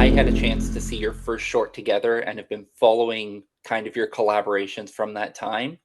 I had a chance to see your first short together and have been following kind of your collaborations from that time.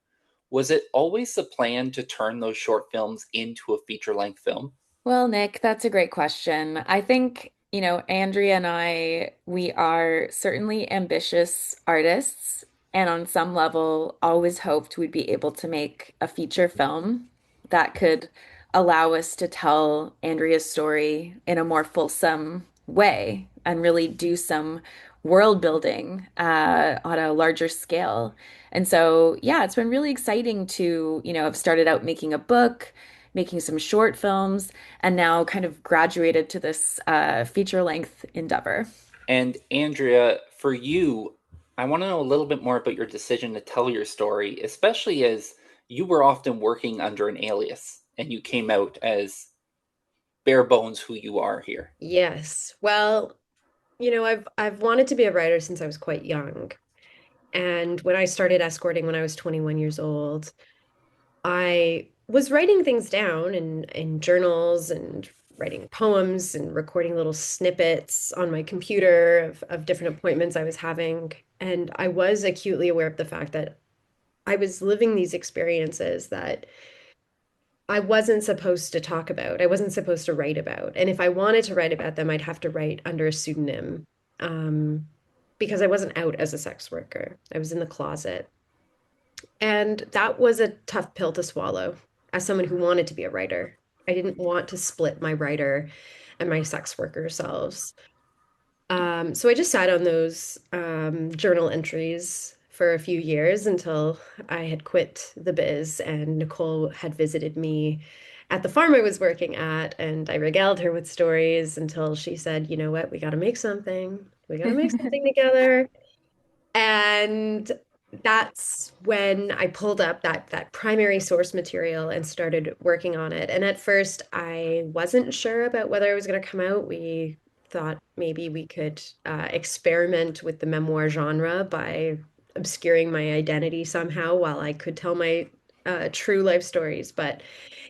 Was it always the plan to turn those short films into a feature-length film? Well, Nick, that's a great question. I think, Andrea and I, we are certainly ambitious artists, and on some level, always hoped we'd be able to make a feature film that could allow us to tell Andrea's story in a more fulsome way and really do some world building on a larger scale. And so, yeah, it's been really exciting to, have started out making a book, making some short films and now kind of graduated to this feature length endeavor. And Andrea, for you, I want to know a little bit more about your decision to tell your story, especially as you were often working under an alias and you came out as bare bones who you are here. Yes. Well, I've wanted to be a writer since I was quite young. And when I started escorting when I was 21 years old, I was writing things down in journals and writing poems and recording little snippets on my computer of different appointments I was having. And I was acutely aware of the fact that I was living these experiences that I wasn't supposed to talk about. I wasn't supposed to write about. And if I wanted to write about them, I'd have to write under a pseudonym, um, because I wasn't out as a sex worker. I was in the closet. And that was a tough pill to swallow as someone who wanted to be a writer. I didn't want to split my writer and my sex worker selves. So I just sat on those journal entries for a few years until I had quit the biz and Nicole had visited me at the farm I was working at, and I regaled her with stories until she said, "You know what? We got to make something. We got to make something together." And that's when I pulled up that primary source material and started working on it. And at first, I wasn't sure about whether it was going to come out. We thought maybe we could experiment with the memoir genre by obscuring my identity somehow while I could tell my true life stories. But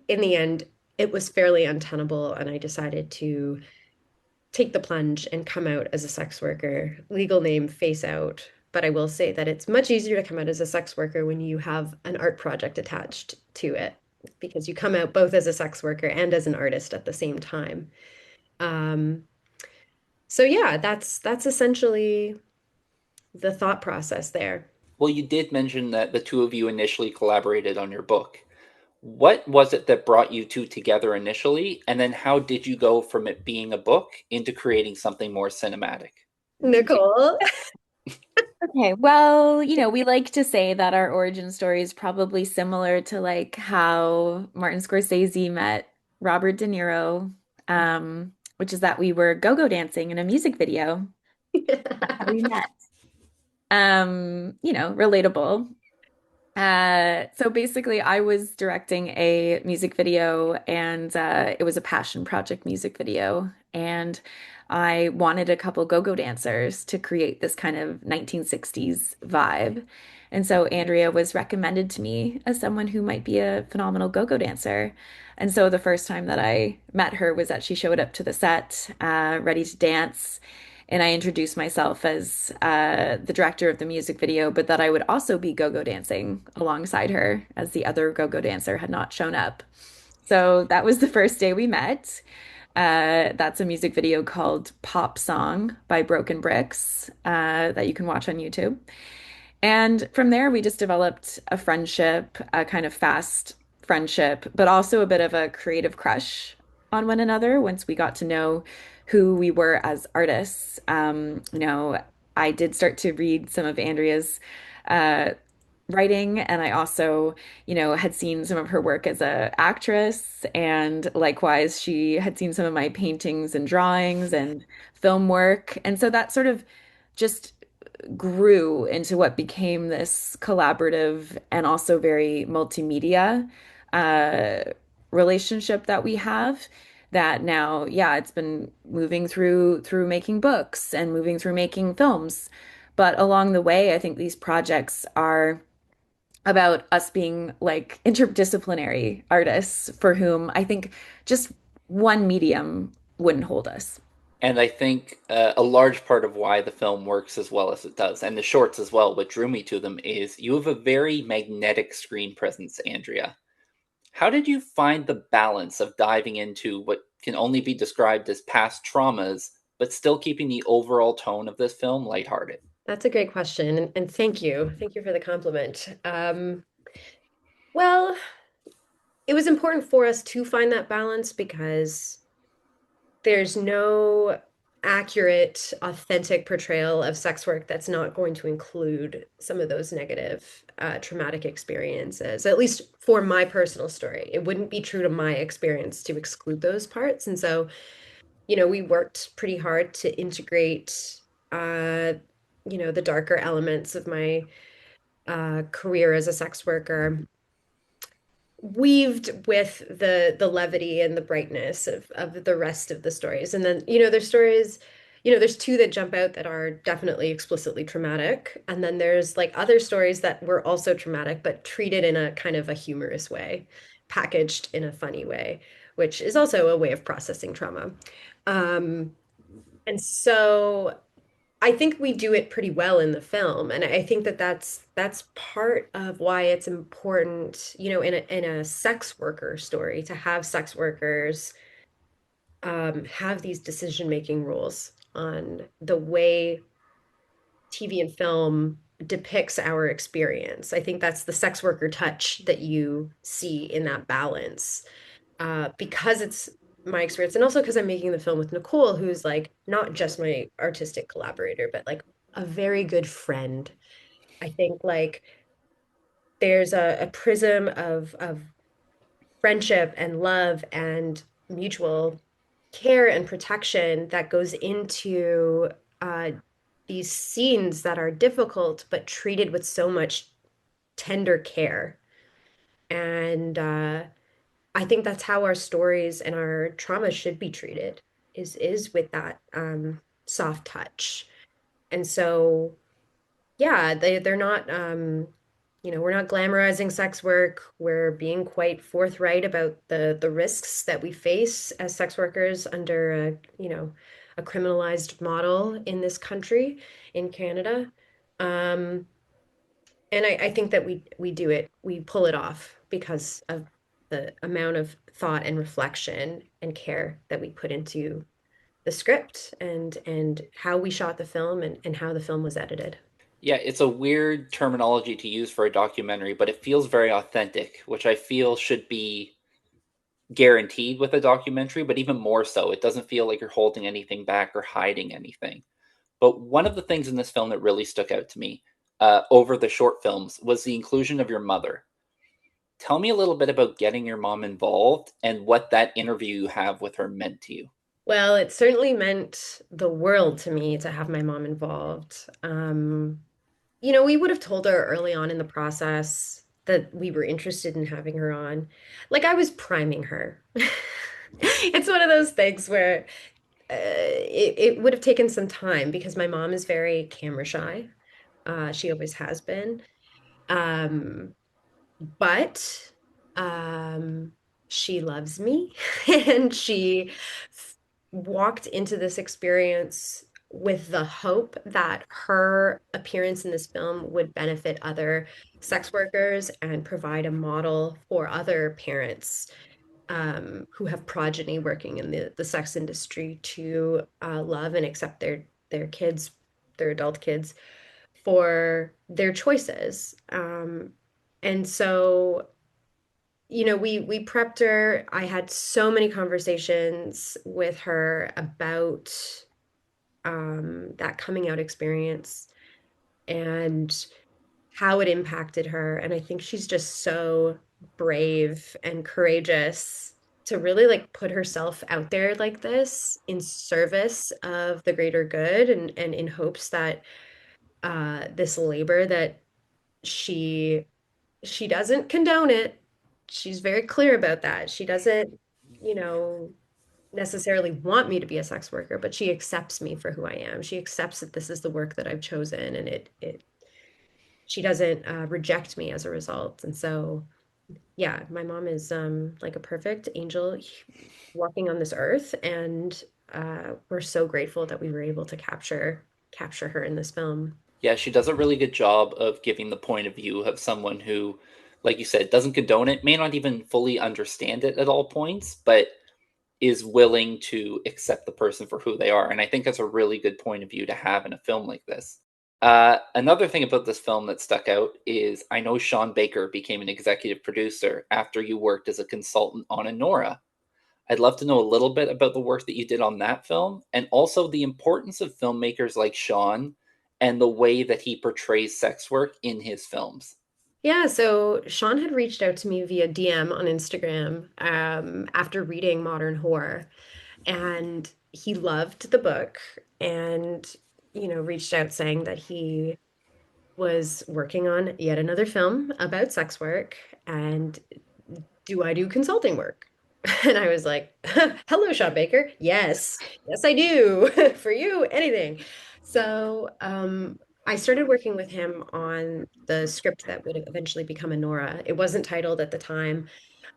in the end, it was fairly untenable, and I decided to take the plunge and come out as a sex worker, legal name face out. But I will say that it's much easier to come out as a sex worker when you have an art project attached to it, because you come out both as a sex worker and as an artist at the same time. Um, so yeah, that's essentially the thought process there. Well, you did mention that the two of you initially collaborated on your book. What was it that brought you two together initially? And then how did you go from it being a book into creating something more cinematic? Nicole. Okay, well, we like to say that our origin story is probably similar to like how Martin Scorsese met Robert De Niro, which is that we were go-go dancing in a music video. That's how we met. Relatable. So basically, I was directing a music video, and it was a passion project music video. And I wanted a couple go-go dancers to create this kind of 1960s vibe. And so Andrea was recommended to me as someone who might be a phenomenal go-go dancer. And so the first time that I met her was that she showed up to the set, ready to dance. And I introduced myself as the director of the music video, but that I would also be go-go dancing alongside her as the other go-go dancer had not shown up. So that was the first day we met. That's a music video called Pop Song by Broken Bricks that you can watch on YouTube. And from there, we just developed a friendship, a kind of fast friendship, but also a bit of a creative crush on one another once we got to know who we were as artists. I did start to read some of Andrea's uh, writing, and I also, had seen some of her work as a actress, and likewise, she had seen some of my paintings and drawings and film work. And so that sort of just grew into what became this collaborative and also very multimedia uh, relationship that we have. That now, yeah, it's been moving through making books and moving through making films. But along the way, I think these projects are about us being like interdisciplinary artists for whom I think just one medium wouldn't hold us. And I think a large part of why the film works as well as it does, and the shorts as well, what drew me to them is you have a very magnetic screen presence, Andrea. How did you find the balance of diving into what can only be described as past traumas, but still keeping the overall tone of this film lighthearted? That's a great question, and thank you. Thank you for the compliment. Well, it was important for us to find that balance because there's no accurate, authentic portrayal of sex work that's not going to include some of those negative, traumatic experiences, at least for my personal story. It wouldn't be true to my experience to exclude those parts. And so, we worked pretty hard to integrate, uh, the darker elements of my career as a sex worker weaved with the levity and the brightness of the rest of the stories. And then, there's stories, there's two that jump out that are definitely explicitly traumatic. And then there's like other stories that were also traumatic, but treated in a kind of a humorous way, packaged in a funny way, which is also a way of processing trauma. Um, and so I think we do it pretty well in the film, and I think that that's part of why it's important, in a sex worker story to have sex workers have these decision-making rules on the way TV and film depicts our experience. I think that's the sex worker touch that you see in that balance because it's my experience, and also because I'm making the film with Nicole, who's like not just my artistic collaborator, but like a very good friend. I think like there's a prism of friendship and love and mutual care and protection that goes into uh, these scenes that are difficult but treated with so much tender care. And I think that's how our stories and our trauma should be treated is with that soft touch. And so, yeah, they're not we're not glamorizing sex work. We're being quite forthright about the risks that we face as sex workers under a criminalized model in this country, in Canada. Um, and I think that we do it, we pull it off because of the amount of thought and reflection and care that we put into the script and how we shot the film and how the film was edited. Yeah, it's a weird terminology to use for a documentary, but it feels very authentic, which I feel should be guaranteed with a documentary, but even more so. It doesn't feel like you're holding anything back or hiding anything. But one of the things in this film that really stuck out to me over the short films was the inclusion of your mother. Tell me a little bit about getting your mom involved and what that interview you have with her meant to you. Well, it certainly meant the world to me to have my mom involved. We would have told her early on in the process that we were interested in having her on. Like I was priming her. It's one of those things where it would have taken some time because my mom is very camera shy. She always has been. Um, but um, she loves me and she walked into this experience with the hope that her appearance in this film would benefit other sex workers and provide a model for other parents who have progeny working in the sex industry to love and accept their kids, their adult kids, for their choices. And so, we prepped her. I had so many conversations with her about that coming out experience and how it impacted her. And I think she's just so brave and courageous to really like put herself out there like this in service of the greater good and in hopes that this labor that she she doesn't condone it. She's very clear about that. She doesn't, you know, necessarily want me to be a sex worker, but she accepts me for who I am. She accepts that this is the work that I've chosen, and it she doesn't reject me as a result. And so, yeah, my mom is like a perfect angel walking on this earth, and we're so grateful that we were able to capture her in this film. Yeah, she does a really good job of giving the point of view of someone who, like you said, doesn't condone it, may not even fully understand it at all points, but is willing to accept the person for who they are. And I think that's a really good point of view to have in a film like this. Another thing about this film that stuck out is I know Sean Baker became an executive producer after you worked as a consultant on Anora. I'd love to know a little bit about the work that you did on that film and also the importance of filmmakers like Sean and the way that he portrays sex work in his films. Yeah, so Sean had reached out to me via DM on Instagram after reading Modern Horror, and he loved the book and, reached out saying that he was working on yet another film about sex work and do I do consulting work? And I was like, hello, Sean Baker. Yes, yes, I do. For you, anything. So I started working with him on the script that would eventually become Anora. It wasn't titled at the time.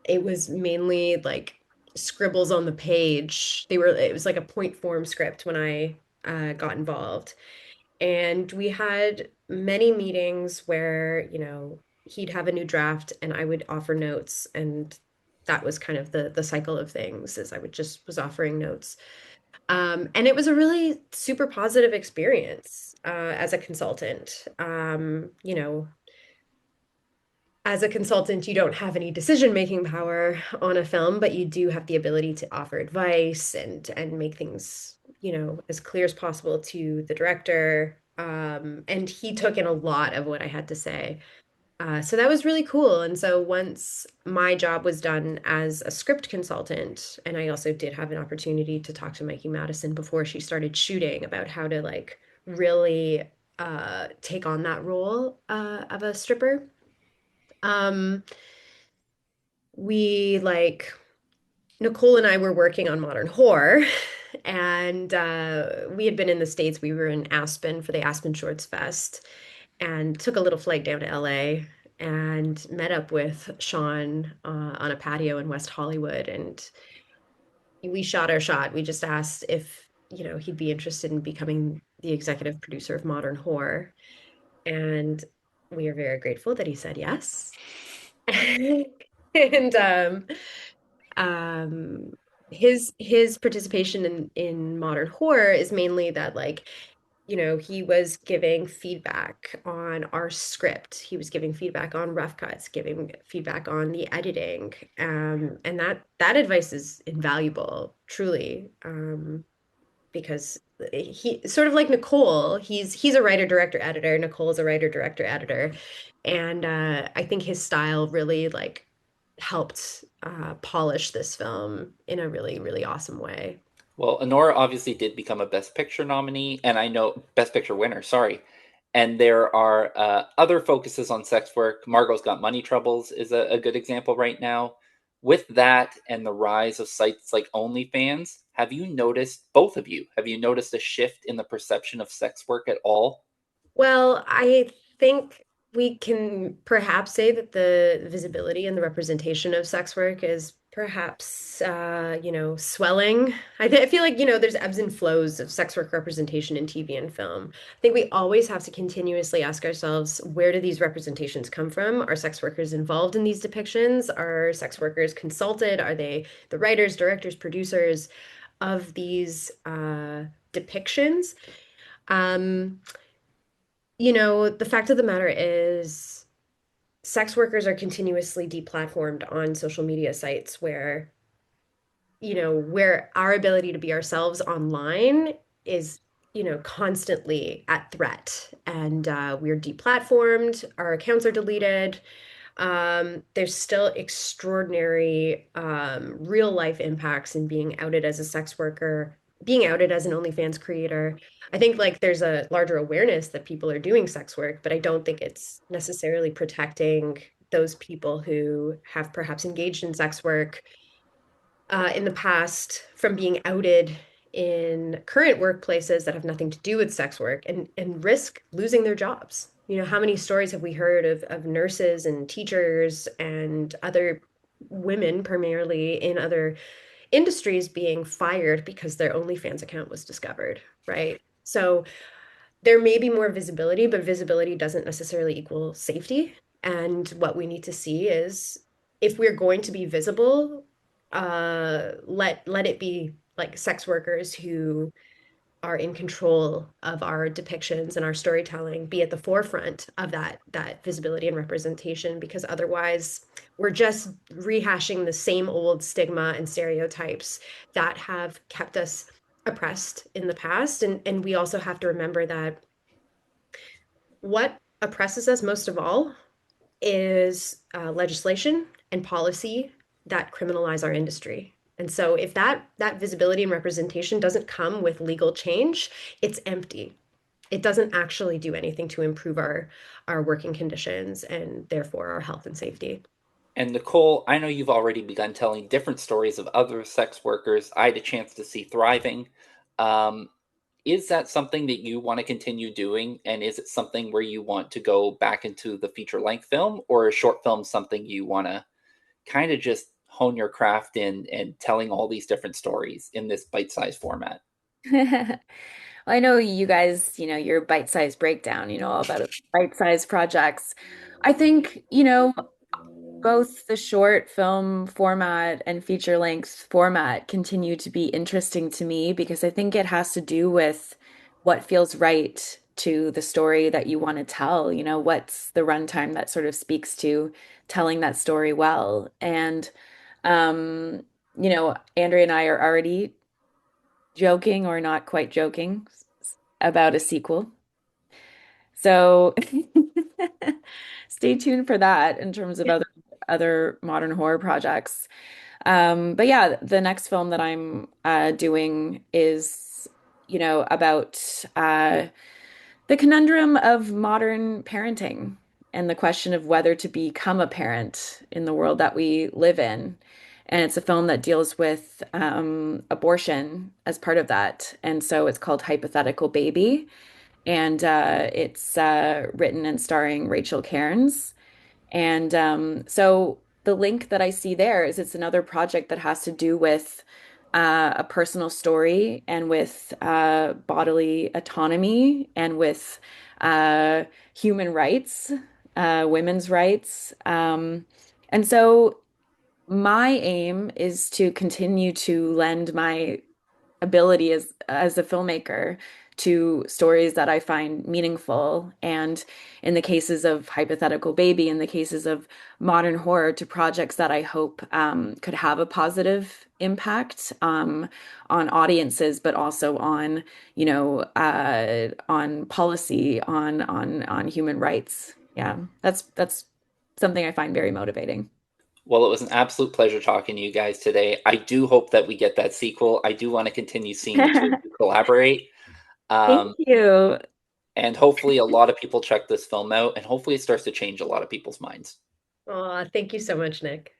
It was mainly like scribbles on the page. It was like a point form script when I got involved. And we had many meetings where, he'd have a new draft and I would offer notes. And that was kind of the cycle of things, is I would just was offering notes. And it was a really super positive experience as a consultant. As a consultant, you don't have any decision-making power on a film, but you do have the ability to offer advice and make things, as clear as possible to the director. And he took in a lot of what I had to say. So that was really cool. And so once my job was done as a script consultant, and I also did have an opportunity to talk to Mikey Madison before she started shooting about how to like really take on that role of a stripper. Um, we like Nicole and I were working on Modern Horror, and we had been in the States. We were in Aspen for the Aspen Shorts Fest, and took a little flight down to LA and met up with Sean on a patio in West Hollywood, and we shot our shot. We just asked if he'd be interested in becoming the executive producer of Modern Horror, and we are very grateful that he said yes. And um his participation in Modern Horror is mainly that, like, he was giving feedback on our script, he was giving feedback on rough cuts, giving feedback on the editing, and that advice is invaluable, truly, because he sort of like Nicole, he's a writer director editor, Nicole is a writer director editor, and I think his style really like helped polish this film in a really, really awesome way. Well, Honora obviously did become a Best Picture nominee, and I know Best Picture winner, sorry. And there are other focuses on sex work. Margot's Got Money Troubles is a good example right now. With that and the rise of sites like OnlyFans, have you noticed, both of you, have you noticed a shift in the perception of sex work at all? Well, I think we can perhaps say that the visibility and the representation of sex work is perhaps, swelling. I feel like, there's ebbs and flows of sex work representation in TV and film. I think we always have to continuously ask ourselves, where do these representations come from? Are sex workers involved in these depictions? Are sex workers consulted? Are they the writers, directors, producers of these depictions? Um, the fact of the matter is, sex workers are continuously deplatformed on social media sites where our ability to be ourselves online is, constantly at threat. And we're deplatformed, our accounts are deleted. There's still extraordinary real life impacts in being outed as a sex worker, being outed as an OnlyFans creator. I think like there's a larger awareness that people are doing sex work, but I don't think it's necessarily protecting those people who have perhaps engaged in sex work in the past from being outed in current workplaces that have nothing to do with sex work and risk losing their jobs. How many stories have we heard of nurses and teachers and other women, primarily in other industries being fired because their OnlyFans account was discovered, right? So there may be more visibility, but visibility doesn't necessarily equal safety. And what we need to see is if we're going to be visible, let it be like sex workers who are in control of our depictions and our storytelling be at the forefront of that visibility and representation, because otherwise we're just rehashing the same old stigma and stereotypes that have kept us oppressed in the past. And we also have to remember that what oppresses us most of all is legislation and policy that criminalize our industry. And so if that visibility and representation doesn't come with legal change, it's empty. It doesn't actually do anything to improve our working conditions and therefore our health and safety. And Nicole, I know you've already begun telling different stories of other sex workers I had a chance to see thriving. Um, is that something that you want to continue doing? And is it something where you want to go back into the feature length film, or a short film something you want to kind of just hone your craft in and telling all these different stories in this bite-sized format? I know you guys, your bite-sized breakdown, all about bite-sized projects. I think, both the short film format and feature length format continue to be interesting to me because I think it has to do with what feels right to the story that you want to tell. What's the runtime that sort of speaks to telling that story well. And, Andrea and I are already joking or not quite joking about a sequel. So stay tuned for that in terms of other modern horror projects. But yeah, the next film that I'm doing is, about the conundrum of modern parenting and the question of whether to become a parent in the world that we live in. And it's a film that deals with abortion as part of that. And so it's called Hypothetical Baby. And it's written and starring Rachel Cairns. And so the link that I see there is it's another project that has to do with a personal story and with bodily autonomy and with human rights, women's rights. And so my aim is to continue to lend my ability as a filmmaker to stories that I find meaningful. And in the cases of Hypothetical Baby, in the cases of modern horror, to projects that I hope could have a positive impact on audiences, but also on, on policy, on human rights. Yeah, that's something I find very motivating. Well, it was an absolute pleasure talking to you guys today. I do hope that we get that sequel. I do want to continue seeing the two of you collaborate. Thank Um, you. and hopefully, a lot of people check this film out, and hopefully, it starts to change a lot of people's minds. Oh, thank you so much, Nick.